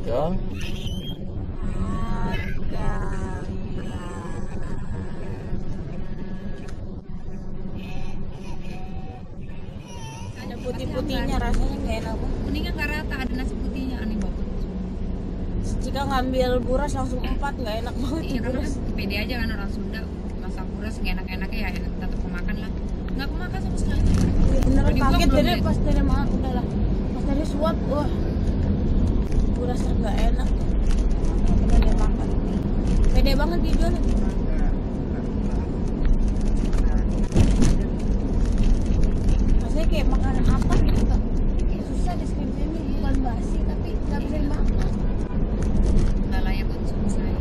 Ya. Ada putih-putihnya, rasanya nggak enak. Kuningnya nggak rata, ada nasi putihnya, aneh banget. Jika ngambil buras langsung 4, nggak enak banget. Iya, karena buras. pede aja kan orang Sunda masak buras enak-enaknya ya enak, tetap kemakan lah. Nggak kemakan sama sekali. Iya, beneran Dibuang kaget belum deh deh? pas dari makan udah lah. Pas dari suap, wah buras nggak enak. Bener dia makan. Pede banget dia jualnya. Rasanya kayak makanan apa gitu kak? Kayak susah deskripsinya, bukan basi tapi nggak bisa dimakan. Nggak layak konsumsi saya.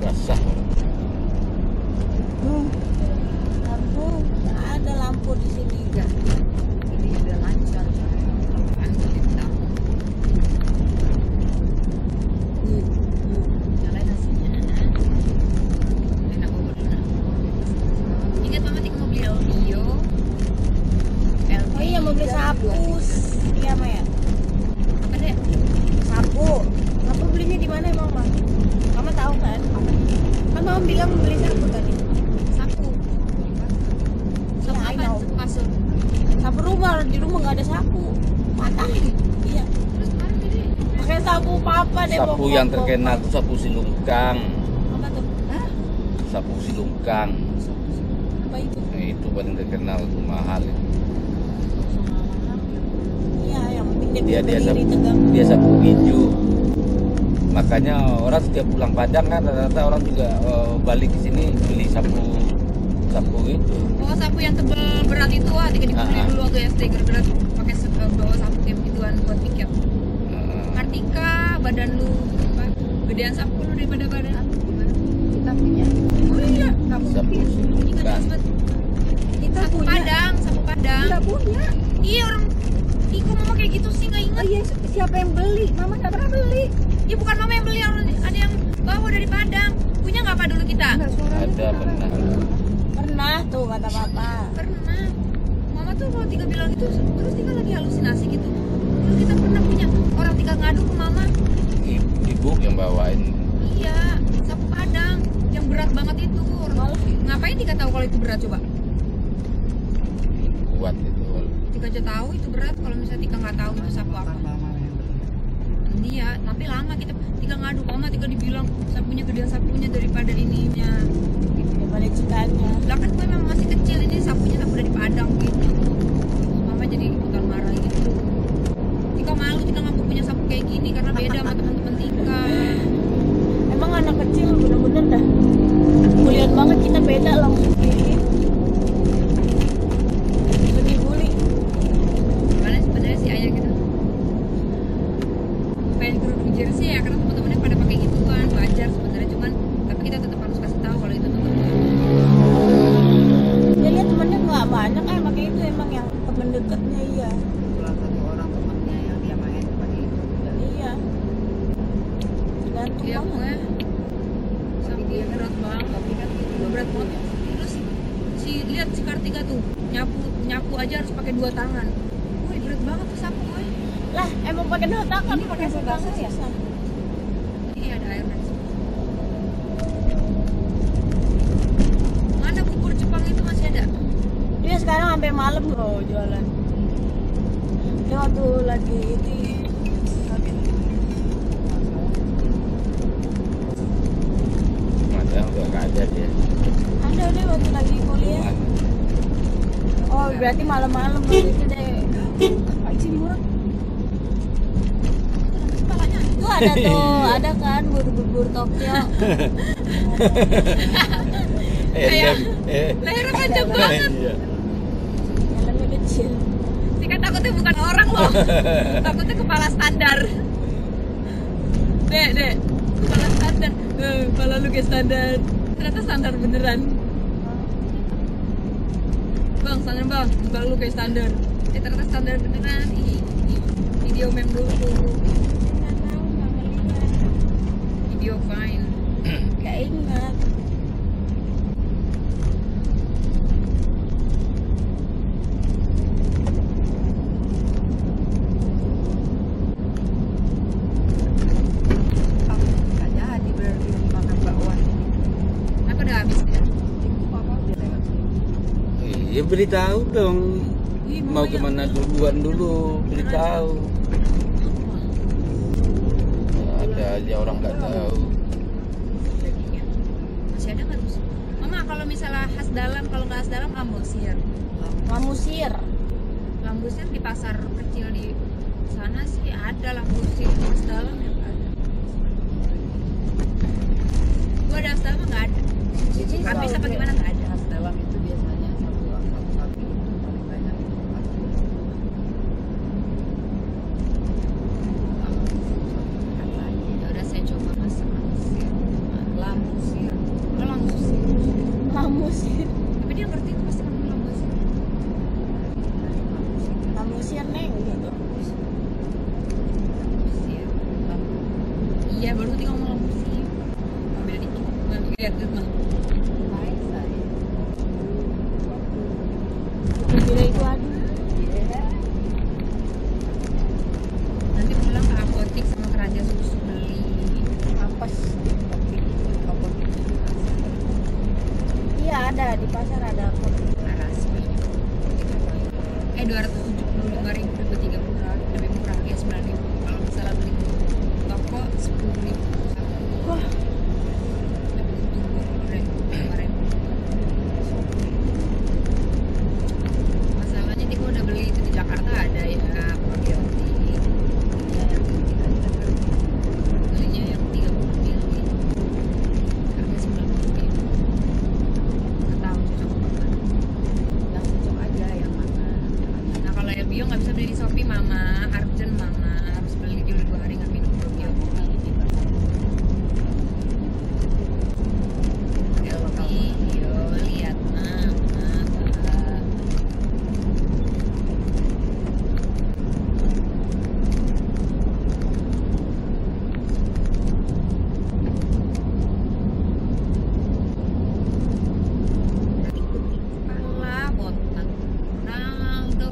Basah. Lampu, nggak ada lampu di sini. Enggak. Ini udah lancar. Lancar kita. Nyalain nasinya. Enak banget. Ingat mama tinggal mau beli LDO. Oh iya mau beli sapu. Iya Maya. Apa deh? Sapu. Sapu belinya di mana emang Mama? Mama tahu kan? Kan Mama bilang mau beli sapu tadi. Sapu. Sapu Iya, I apa? know. Sapu kasur. Sapu rumah, di rumah nggak ada sapu. Patah. Iya. Terus kemarin Dede Pakai sapu papa deh. Sapu yang terkenal tuh sapu silungkang. Apa tuh? Hah? Sapu silungkang. Apa itu? Nah, itu paling terkenal, itu mahal itu. Iya, yang penting Dia dia sapu, berdiri tegak. dia sapu hijau. Makanya orang setiap pulang Padang kan rata-rata orang juga balik ke sini beli sapu itu. bawa sapu yang tebel berat itu ketika dibeli dulu waktu SD gara-gara pakai bawa sapu kayak begituan buat piket. Kartika, badan lu apa? Gedean sapu lu daripada badan aku gimana? Kita punya. Oh iya, kamu Sapu ingat silungkang. banget. Kita Sapu punya. Padang, sapu Padang. Nggak punya. Iya orang Iko mama kayak gitu sih nggak ingat. Oh iya, siapa yang beli? Mama nggak pernah beli. Ya bukan mama yang beli, ada yang bawa dari Padang. Punya nggak apa dulu kita? Ada pernah. Pernah tuh kata papa. Pernah. Mama tuh kalau Tika bilang itu terus Tika lagi halusinasi gitu. Dulu kita pernah punya orang Tika ngadu ke mama. Ibu yang bawain. Iya, sapu Padang yang berat banget itu. Ngapain Tika tahu kalau itu berat coba? Kuat itu. Tika aja tahu itu berat kalau misalnya Tika nggak tahu itu sapu apa. Iya, tapi lama Tika ngadu mama, Tika dibilang sapunya gedean sapunya daripada ininya. Daripada cikannya. Lah kan gue memang masih kecil, ini sapunya sapu dari Padang gitu. Mama jadi ikutan marah gitu. Tika malu, Tika nggak mau punya sapu kayak gini karena beda sama teman-teman Tika. Emang anak kecil bener-bener dah. Kulihat banget kita beda langsung kayak lebih bully. Karena sebenarnya si ayah gitu pengen kerudung jersey ya karena teman-temannya pada pakai gituan, wajar sebenarnya, cuman tapi kita tetap harus kasih tahu kalau itu teman-teman. Dia lihat temennya nggak banyak pakai itu, emang yang temen dekatnya iya. Salah satu orang temannya yang dia main pakai itu juga. Iya. Tergantung Iya banget. gue sapu dia berat banget, tapi kan itu berat banget. Terus lihat si Kartika tuh nyapu aja harus pakai 2 tangan. Wih berat banget tuh sapu gue. Lah emang pakai 2 tangan. Ini pakai satu basah tangan ya? susah. Ini ada air dari sini. Mana bubur Jepang itu masih ada? Dia sekarang sampai malam loh jualan. Dia waktu lagi ini Ada udah nggak ada dia. ada deh waktu lagi kuliah. Oh berarti malam-malam waktu itu deh. Apa sih murah? Kepalanya. Tuh ada tuh, ada kan bubur Tokyo. Lehernya panjang banget. Iya. Jalannya kecil. Sih kan takutnya bukan orang loh. Takutnya kepala standar. Dek, kepala standar. Kepala lu kayak standar. Ternyata standar beneran. Bang, standar bang. Kepala lu kayak standar. Ternyata standar beneran. Video meme dulu. Nggak tahu, nggak ngeliat. Video fine. Nggak ingat. Ya beritahu dong. Ih, Mau Mama kemana duluan dulu, beritahu. Ada aja orang nggak tahu. Jadinya masih ada nggak tuh? Mama kalau misalnya khas dalam, kalau nggak khas dalam Lambusir. Lambusir di pasar kecil di sana sih ada Lambusir, khas dalam ya nggak ada. Gua ada khas dalam nggak ada. Habis apa gimana nggak ada. Khas dalam itu biasanya satu sapi itu paling banyak itu 40. Ya udah saya coba masak Lambusir. Lambusir. Oh, Lambusir. Tapi dia ngerti itu pasti namanya Lambusir. Lambusir neng gitu. Lambusir. Iya baru tadi ngomong Lambusir. Beda dikit. Lihat tuh mah. Baik saya. Beda itu aja. Nanti pulang ke apotik sama ke Raja Susu beli Apes. Kopi itu Iya ada di pasar ada kopi. narasi. 275.000 dapat 3 murah, lebih murah ya 9.000. Kalau misalnya beli toko 10.000. Wah, Lebih untung 20.000 kemarin. Masalahnya dia udah beli itu di Jakarta ada ya probiotik. Belinya yang 30 mili. Harga 90.000. Nggak tahu cocok apa enggak. yang cocok aja yang mana. Nah kalau yang bio nggak bisa beli di Shopee mama, urgent mama harus beli di 2 hari nggak minum probiotik. Shopee, yo lihat mama. Kepala botak Ronaldo,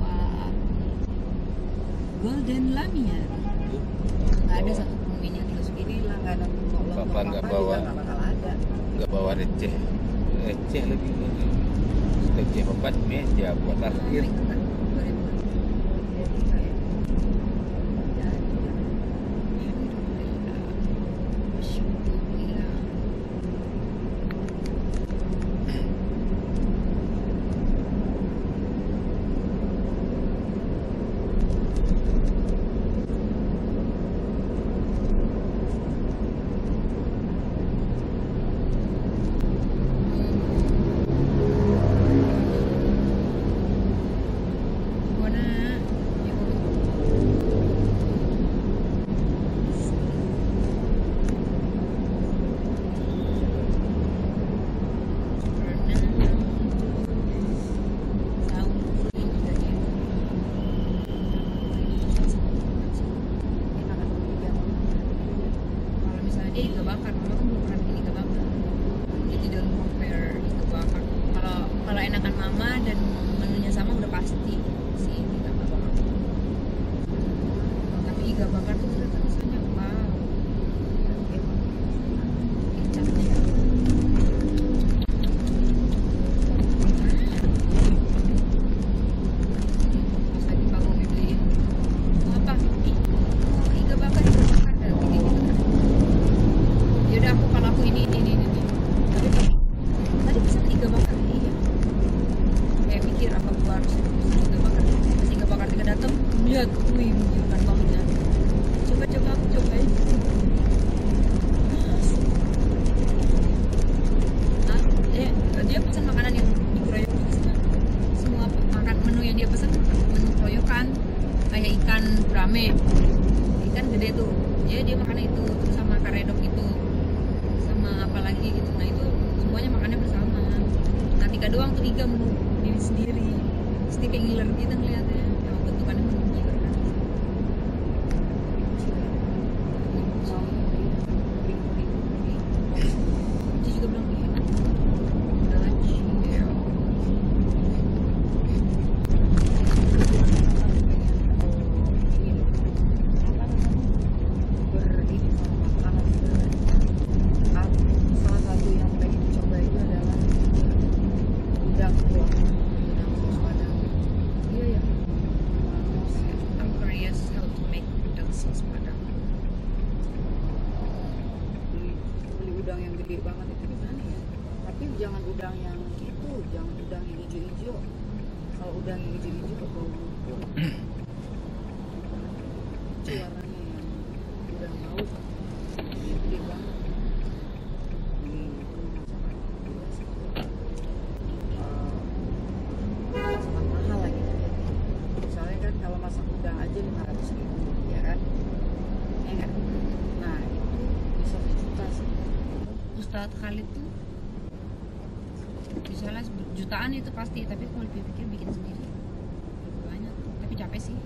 wah. Golden Lamia. Nggak ada satu pemain yang terus Ini langganan lontong Papa nggak papa bawa. juga nggak bakal ada. Nggak bawa receh lagi. Receh papat meja buat parkir. Jadi kayak kalau misalnya dia iga bakar, mama kan belum pernah bikin iga bakar, jadi don't compare iga bakar. Kalau enakan mama dan menunya sama udah pasti sih iga bakar. Tapi iga bakar tuh ternyata rasanya wow, kecapnya. Pas lagi Pak Bobi beliin, mau apa? Mau iga bakar dan kayak gitu. Yaudah kalau aku ini. Tapi tadi pesan iga bakar iya. Kayak mikir apa gua harus pesan iga bakar. Pas iga bakar tiga datang, lihat, wih menyenangkan banget ya. Coba aku cobain. Nah, dia pesan makanan yang dikeroyok juga sih. Semua makan menu yang dia pesan menu keroyokan, kayak ikan gurame, ikan gede tuh. Dia makannya itu terus sama karedok itu. Sama apa lagi gitu, nah itu semuanya makannya bersama. Nah tiga doang tuh iga menu diri sendiri, terus dia kayak ngiler gitu ngeliatnya, yang bentukannya mengiler kan. Dia juga bilang enak. Salah satu yang pengen dicoba itu adalah udang kuah. udah hijau-hijau ke bau lumpur. Warnanya yang udah laut, gede banget. Sangat mahal lagi. Soalnya kan kalau masak udang aja 500.000 ya kan? Ya nggak? Nah itu bisa sejuta sih. Ustadz Khalid tuh misalnya jutaan itu pasti, tapi kalau dipikir bikin sendiri lebih banyak, tapi capek sih.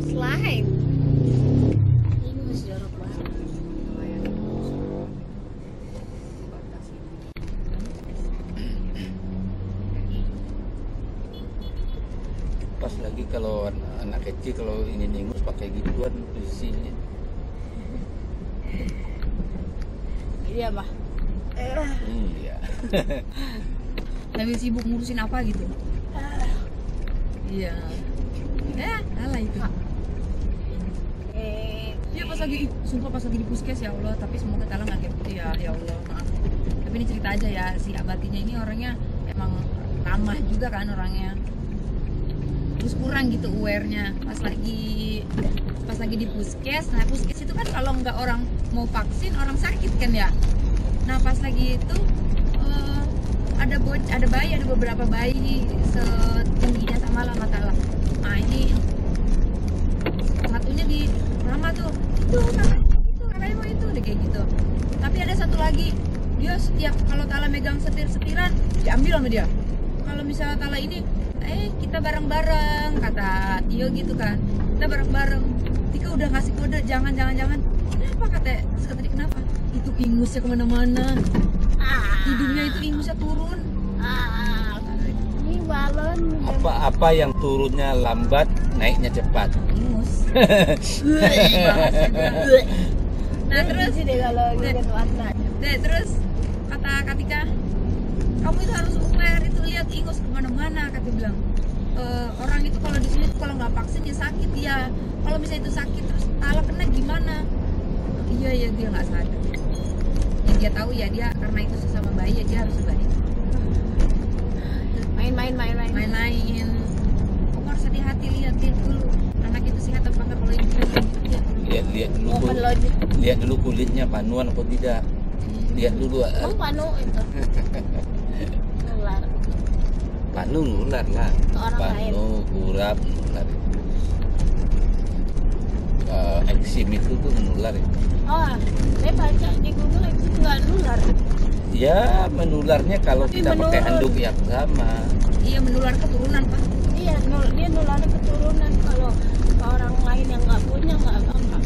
Slime. Ini masih jorok banget. Pas lagi kalau anak kecil kalau ini ingus pakai gituan isinya. Iya, Pak. Iya. Lagi sibuk ngurusin apa gitu. Iya. Alah itu. Ya pas lagi, sumpah pas lagi di puskes ya Allah, tapi semoga Tala nggak kayak gitu ya, ya Allah maaf. Tapi ini cerita aja ya, si abatinya ini orangnya emang ramah juga kan orangnya. Terus kurang gitu aware-nya pas lagi di puskes. Nah puskes itu kan kalau nggak orang mau vaksin, orang sakit kan ya. Nah pas lagi itu ada bayi, ada beberapa bayi setingginya sama lah Tala. Nah ini satunya di mama tuh itu katanya mau itu deh kayak gitu. Tapi ada satu lagi, dia setiap kalau Tala megang setiran diambil sama dia. Kalau misalnya Tala ini kita bareng-bareng kata Tio gitu kan, kita bareng-bareng. Tika udah ngasih kode jangan. Kenapa kata dia kenapa? Itu ingusnya kemana-mana. Hidungnya itu ingusnya turun. Ini balon. Apa yang turunnya lambat, naiknya cepat. Ingus. Nah terus sih deh kalau lihat warna. Terus kata Katika, kamu itu harus aware itu lihat ingus kemana-mana. Kata bilang orang itu kalau di sini kalau nggak vaksin ya sakit ya. Kalau misalnya itu sakit terus Tala kena gimana? Iya dia nggak sadar. Ya dia tahu ya dia karena itu sesama bayi ya dia harus baik. Main-main. Kamu harus hati-hati lihat dulu anak itu sehat apa enggak kalau ini. Lihat dulu kulitnya panuan atau tidak. Lihat dulu. Emang panu itu. Nular. Panu nular lah. Orang lain. Panu, kurap nular. Eksim itu tuh menular ya. Oh, saya baca di Google itu nggak nular. Ya menularnya kalau Tapi kita pakai menurun. handuk yang sama. Iya menular keturunan Pak. Iya, dia dia nular keturunan. Kalau ke orang lain yang nggak punya nggak gampang.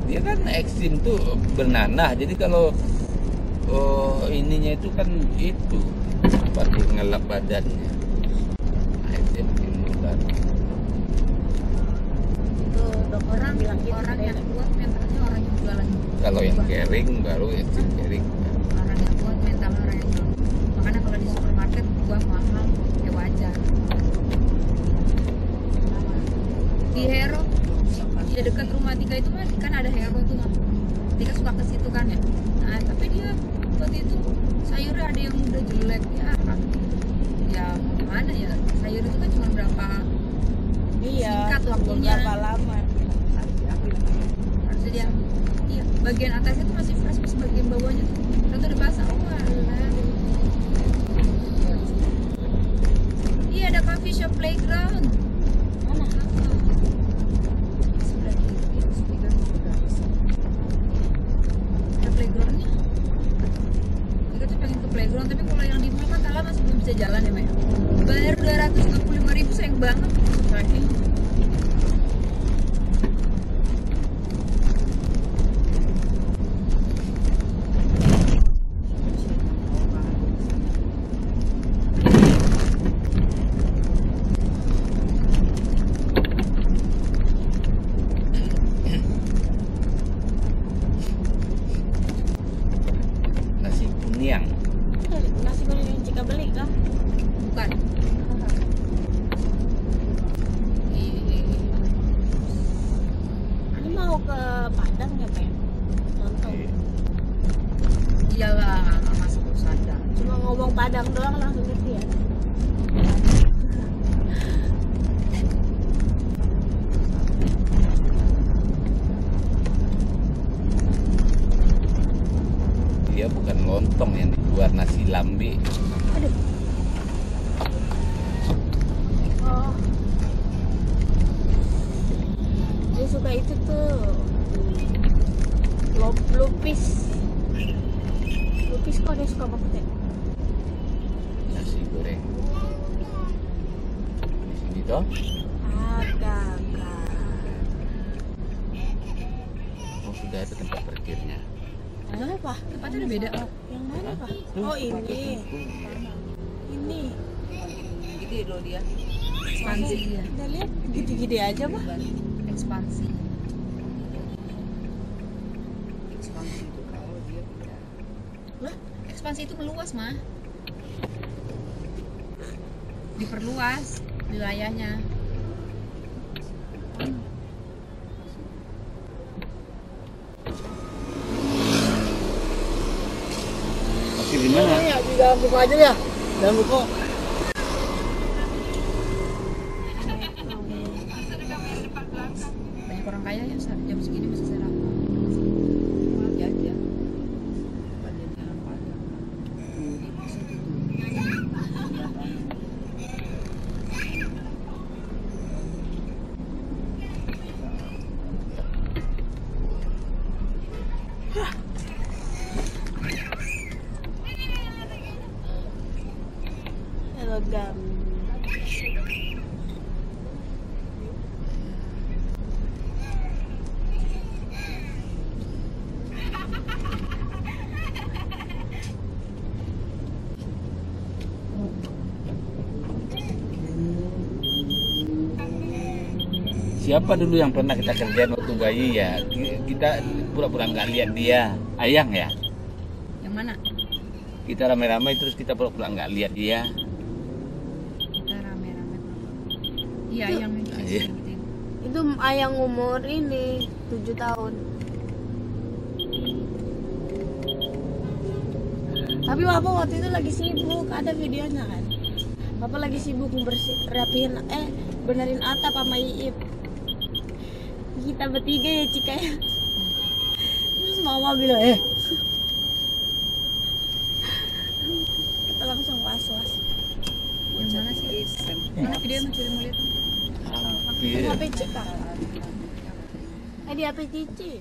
Dia kan ekstrim tuh bernanah. Jadi kalau ininya itu kan itu pakai ngelap badannya. Nah, itu yang bikin nular. Itu dokter Orang bilang gitu. orang yang kuat mentalnya orang yang jualan. Kalau yang caring baru ekstrim caring. Orang yang kuat mental orang yang jualan. Makanya kalau di supermarket buah mahal ya wajar. Di Hero di dekat rumah Tika itu kan ada Hero tuh Mak. Tika suka ke situ kan ya. Nah tapi dia waktu itu sayurnya ada yang udah jelek ya kan. Ya mau gimana ya, sayur itu kan cuma berapa Iya. singkat waktunya. Berapa lama? Harusnya dia iya bagian atasnya tuh masih fresh, pas bagian bawahnya tuh ternyata udah basah. Oh alah. Iya ada coffee shop playground. Mana? Sebelah kiri, playground juga. Ada playgroundnya. Kita tuh pengen ke playground, tapi kalau yang di mall kan Tala masih belum bisa jalan ya, Mek. Bayar 255.000 sayang banget. Sayang. Nasi kunyang. Nasi goreng yang Cika beli kah? Bukan. Ini mau ke Padang ya, Pak? Nonton. Iyalah, nggak masuk saja. Cuma ngomong Padang doang langsung ngerti ya. Dia bukan lontong yang dibuat nasi lambe. Aduh. Oh. Dia suka itu tuh. Lupis. Lupis kok dia suka banget ya? Nasi goreng. Di sini toh. Agak. Oh, sudah ada tempat parkirnya. Mana Pak? Tempatnya udah beda. Yang mana Pak? Tuh, Oh ini. Ini. Gede loh dia. Ekspansi dia. Kita lihat gede-gede aja Pak. Ekspansi. Ekspansi itu kalau dia pindah. Lah? Ekspansi itu meluas mah. Diperluas wilayahnya. Parkir di mana? Ya, di dalam buku aja ya. Dalam buku. Banyak orang kaya ya saat jam segini masih sarapan. Ya aja. Badannya panjang. Logam. Siapa dulu yang pernah kita kerjain waktu bayi ya? Kita pura-pura nggak lihat dia. Ayang ya? Yang mana? Kita rame-rame terus kita pura-pura nggak lihat dia. Kita rame-rame. Iya yang itu. Iya. Itu ayang umur ini 7 tahun. Tapi Bapak waktu itu lagi sibuk, ada videonya kan. Bapak lagi sibuk rapihin benerin atap sama Iip. Kita bertiga ya Cika ya. Terus mama bilang kita langsung was-was. Yang mana sih? Mana video yang mau lihat? Hampir. HP Cika. Di HP Cici.